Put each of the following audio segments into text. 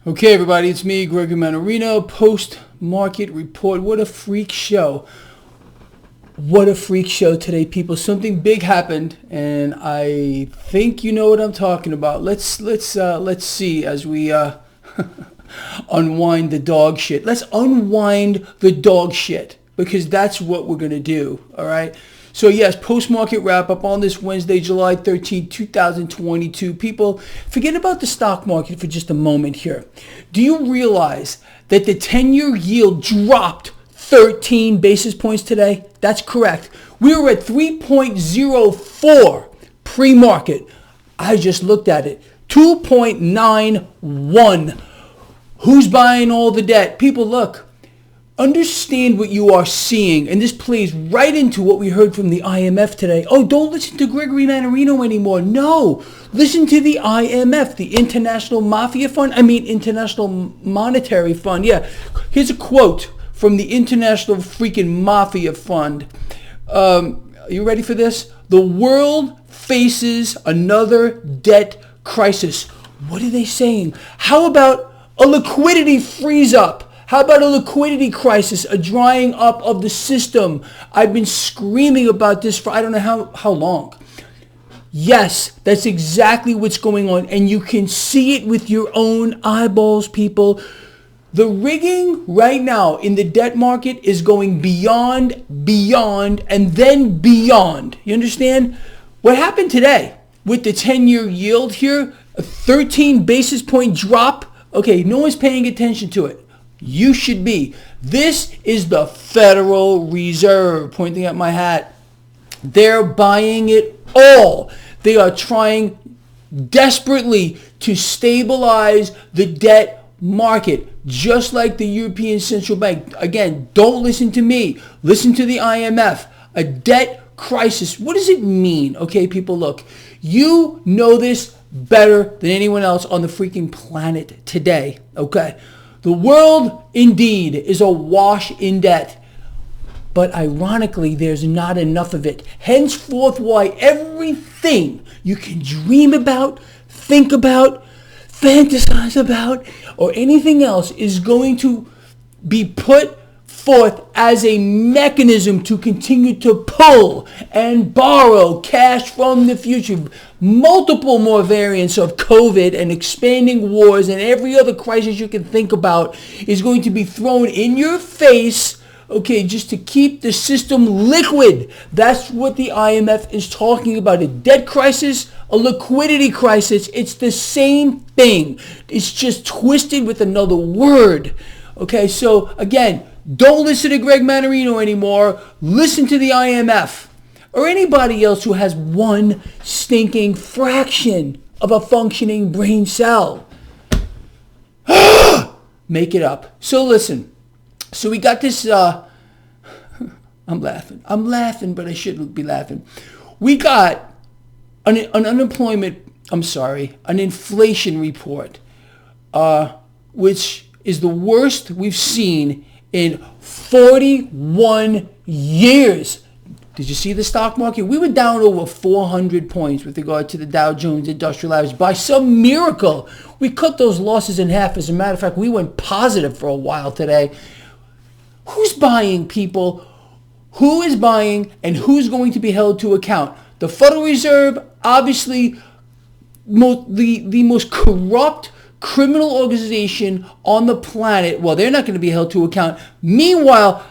Okay, everybody, it's me, Gregory Mannarino, post-market report. What a freak show. What a freak show today, people. Something big happened, and I think you know what I'm talking about. Let's see as we unwind the dog shit. Let's unwind the dog shit, because that's what we're going to do, all right? So yes, post-market wrap-up on this Wednesday, July 13, 2022. People, forget about the stock market for just a moment here. Do you realize that the 10-year yield dropped 13 basis points today? That's correct. We were at 3.04 pre-market. I just looked at it. 2.91. Who's buying all the debt? People, look. Understand what you are seeing, and this plays right into what we heard from the IMF today. Oh, don't listen to Gregory Mannarino anymore. No, listen to the IMF, the International Monetary Fund. Yeah, here's a quote from the International freaking Mafia Fund. Are you ready for this? The world faces another debt crisis. What are they saying? How about a liquidity freeze-up? How about a liquidity crisis, a drying up of the system? I've been screaming about this for I don't know how long. Yes, that's exactly what's going on, and you can see it with your own eyeballs, people. The rigging right now in the debt market is going beyond, and then beyond. You understand? What happened today with the 10-year yield here, a 13 basis point drop? Okay, no one's paying attention to it. You should be. This is the Federal Reserve, pointing at my hat. They're buying it all. They are trying desperately to stabilize the debt market, just like the European Central Bank. Again, don't listen to me. Listen to the IMF. A debt crisis. What does it mean? Okay, people, look. You know this better than anyone else on the freaking planet today. Okay? The world, indeed, is awash in debt. But ironically, there's not enough of it. Henceforth, why everything you can dream about, think about, fantasize about, or anything else is going to be put forth as a mechanism to continue to pull and borrow cash from the future. Multiple more variants of COVID and expanding wars and every other crisis you can think about is going to be thrown in your face, okay, just to keep the system liquid. That's what the IMF is talking about. A debt crisis, a liquidity crisis. It's the same thing. It's just twisted with another word. Okay, so again, don't listen to Greg Mannarino anymore. Listen to the IMF or anybody else who has one stinking fraction of a functioning brain cell. Make it up. So listen. So we got this. I'm laughing, but I shouldn't be laughing. We got an inflation report, which is the worst we've seen in 41 years. Did you see the stock market? We were down over 400 points with regard to the Dow Jones Industrial Average. By some miracle, we cut those losses in half. As a matter of fact, we went positive for a while today. Who's buying, people? Who is buying, and who's going to be held to account? The Federal Reserve, obviously, the most corrupt criminal organization on the planet. Well, they're not going to be held to account. Meanwhile,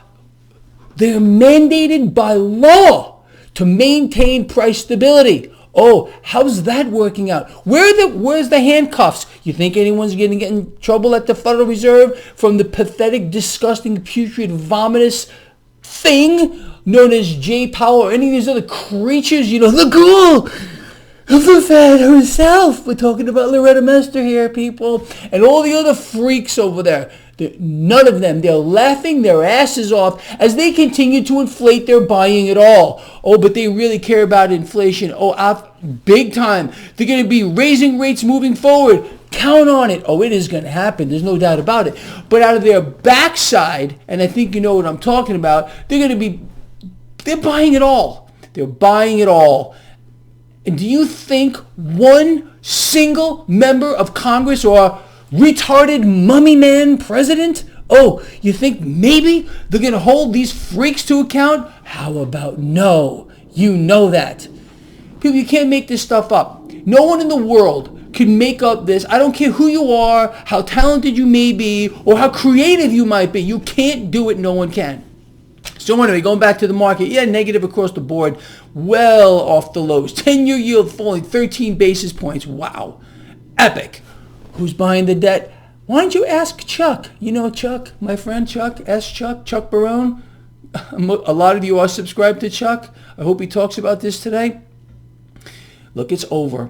they're mandated by law to maintain price stability. Oh, how's that working out? Where's the handcuffs? You think anyone's going to get in trouble at the Federal Reserve from the pathetic, disgusting, putrid, vomitous thing known as Jay Powell or any of these other creatures? You know, the ghoul of the Fed herself. We're talking about Loretta Mester here, people, and all the other freaks over there. None of them. They're laughing their asses off as they continue to inflate. They're buying it all. Oh, but they really care about inflation. Oh, big time. They're going to be raising rates moving forward. Count on it. Oh, it is going to happen. There's no doubt about it. But out of their backside, and I think you know what I'm talking about, they're buying it all. They're buying it all. And do you think one single member of Congress or retarded mummy man president? Oh, you think maybe they're going to hold these freaks to account? How about no? You know that. People, you can't make this stuff up. No one in the world can make up this. I don't care who you are, how talented you may be, or how creative you might be. You can't do it. No one can. So anyway, going back to the market, yeah, negative across the board, well off the lows. 10-year yield falling 13 basis points. Wow. Epic. Who's buying the debt? Why don't you ask Chuck? You know Chuck, my friend Chuck, Chuck Barone. A lot of you are subscribed to Chuck. I hope he talks about this today. Look, it's over.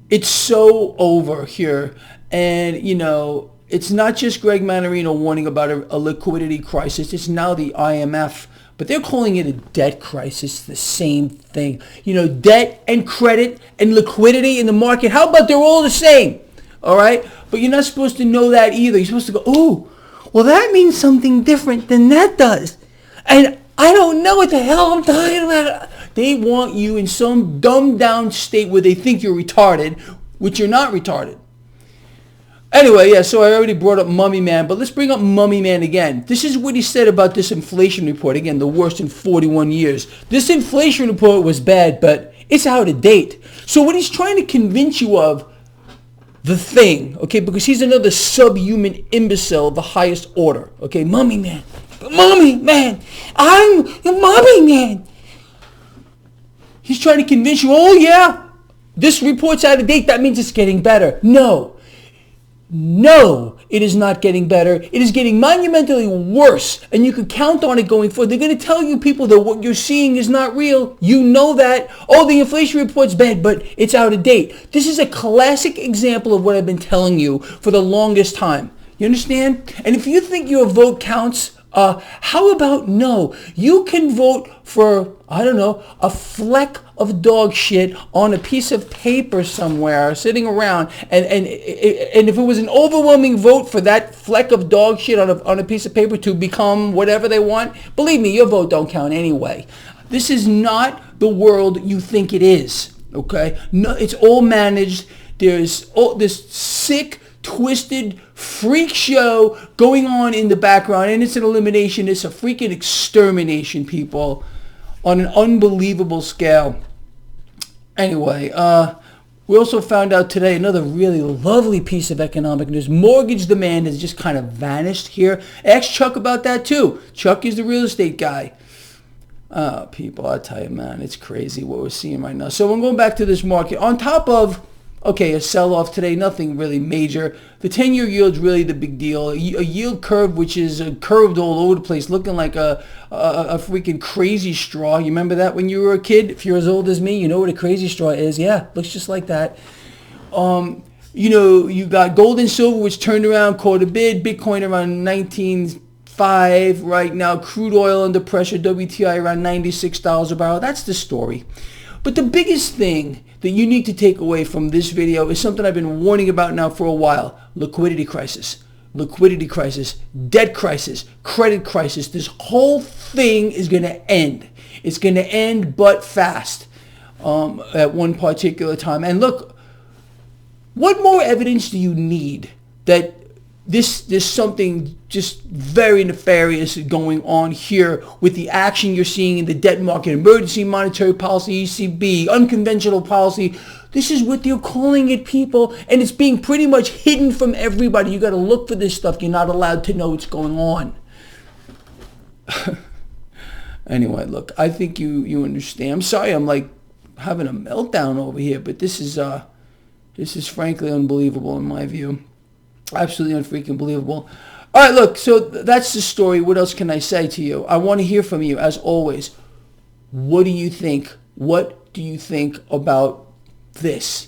It's so over here. And, you know, it's not just Greg Mannarino warning about a liquidity crisis. It's now the IMF. But they're calling it a debt crisis, the same thing. You know, debt and credit and liquidity in the market. How about they're all the same? All right? But you're not supposed to know that either. You're supposed to go, oh, well, that means something different than that does. And I don't know what the hell I'm talking about. They want you in some dumbed down state where they think you're retarded, which you're not retarded. Anyway, yeah, so I already brought up Mummy Man, but let's bring up Mummy Man again. This is what he said about this inflation report. Again, the worst in 41 years. This inflation report was bad, but it's out of date. So what he's trying to convince you of, the thing, okay, because he's another subhuman imbecile of the highest order, okay, Mummy Man, I'm the Mummy Man. He's trying to convince you, oh yeah, this report's out of date, that means it's getting better. No, it is not getting better. It is getting monumentally worse, and you can count on it going forward. They're going to tell you people that what you're seeing is not real. You know that. Oh, the inflation report's bad, but it's out of date. This is a classic example of what I've been telling you for the longest time. You understand? And if you think your vote counts, how about no? You can vote for, I don't know, a fleck of dog shit on a piece of paper somewhere sitting around, and if it was an overwhelming vote for that fleck of dog shit on a piece of paper to become whatever they want, believe me, your vote don't count anyway. This is not the world you think it is, okay? No, it's all managed. There's all this sick, twisted freak show going on in the background, and it's an elimination. It's a freaking extermination, people, on an unbelievable scale. Anyway, we also found out today another really lovely piece of economic news. Mortgage demand has just kind of vanished here. Ask Chuck about that too. Chuck is the real estate guy. People, I tell you, man, it's crazy what we're seeing right now. So I'm going back to this market. On top of, okay, a sell-off today, nothing really major. The 10-year yield's really the big deal. A yield curve which is curved all over the place, looking like a freaking crazy straw. You remember that when you were a kid? If you're as old as me, you know what a crazy straw is. Yeah, looks just like that. You know, you got gold and silver, which turned around, caught a bid. Bitcoin around 19.5 right now. Crude oil under pressure. WTI around $96 a barrel. That's the story. But the biggest thing that you need to take away from this video is something I've been warning about now for a while. Liquidity crisis, debt crisis, credit crisis. This whole thing is going to end. It's going to end but fast at one particular time. And look, what more evidence do you need that there's something just very nefarious going on here with the action you're seeing in the debt market, emergency monetary policy, ECB, unconventional policy. This is what they're calling it, people, and it's being pretty much hidden from everybody. You got to look for this stuff. You're not allowed to know what's going on. Anyway, look, I think you understand. I'm sorry I'm like having a meltdown over here, but this is frankly unbelievable in my view. Absolutely unfreaking believable. All right, look, so that's the story. What else can I say to you? I want to hear from you, as always. What do you think? What do you think about this?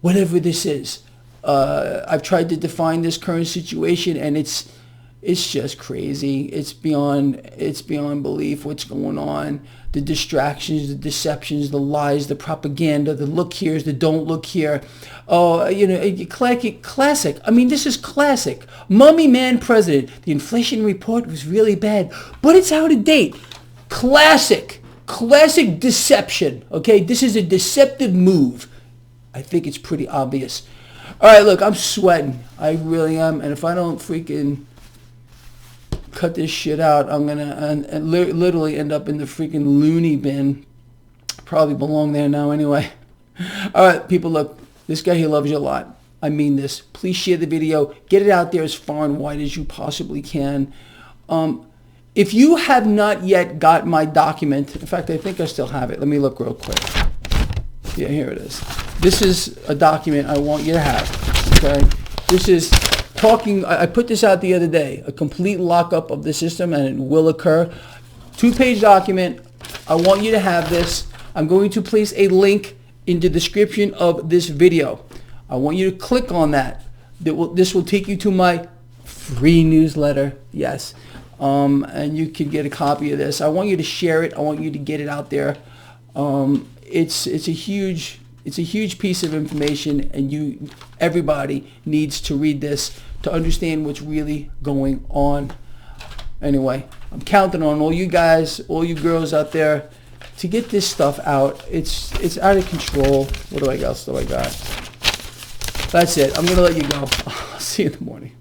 Whatever this is. I've tried to define this current situation, and it's just crazy. It's beyond belief what's going on. The distractions, the deceptions, the lies, the propaganda, the look here's, the don't look here. Oh, you know, classic. I mean, this is classic. Mummy man president. The inflation report was really bad, but it's out of date. Classic deception. Okay, this is a deceptive move. I think it's pretty obvious. All right, look, I'm sweating. I really am. And if I don't freaking cut this shit out, I'm going to literally end up in the freaking loony bin. Probably belong there now anyway. All right, people, look, this guy here loves you a lot. I mean this. Please share the video. Get it out there as far and wide as you possibly can. If you have not yet got my document, in fact, I think I still have it. Let me look real quick. Yeah, here it is. This is a document I want you to have, okay? This is talking, I put this out the other day, a complete lockup of the system, and it will occur. 2-page document. I want you to have this. I'm going to place a link in the description of this video. I want you to click on that. This will take you to my free newsletter, yes. And you can get a copy of this. I want you to share it. I want you to get it out there. It's a huge piece of information, and everybody needs to read this to understand what's really going on. Anyway, I'm counting on all you guys, all you girls out there, to get this stuff out. It's out of control. What else do I got? That's it. I'm gonna let you go. I'll see you in the morning.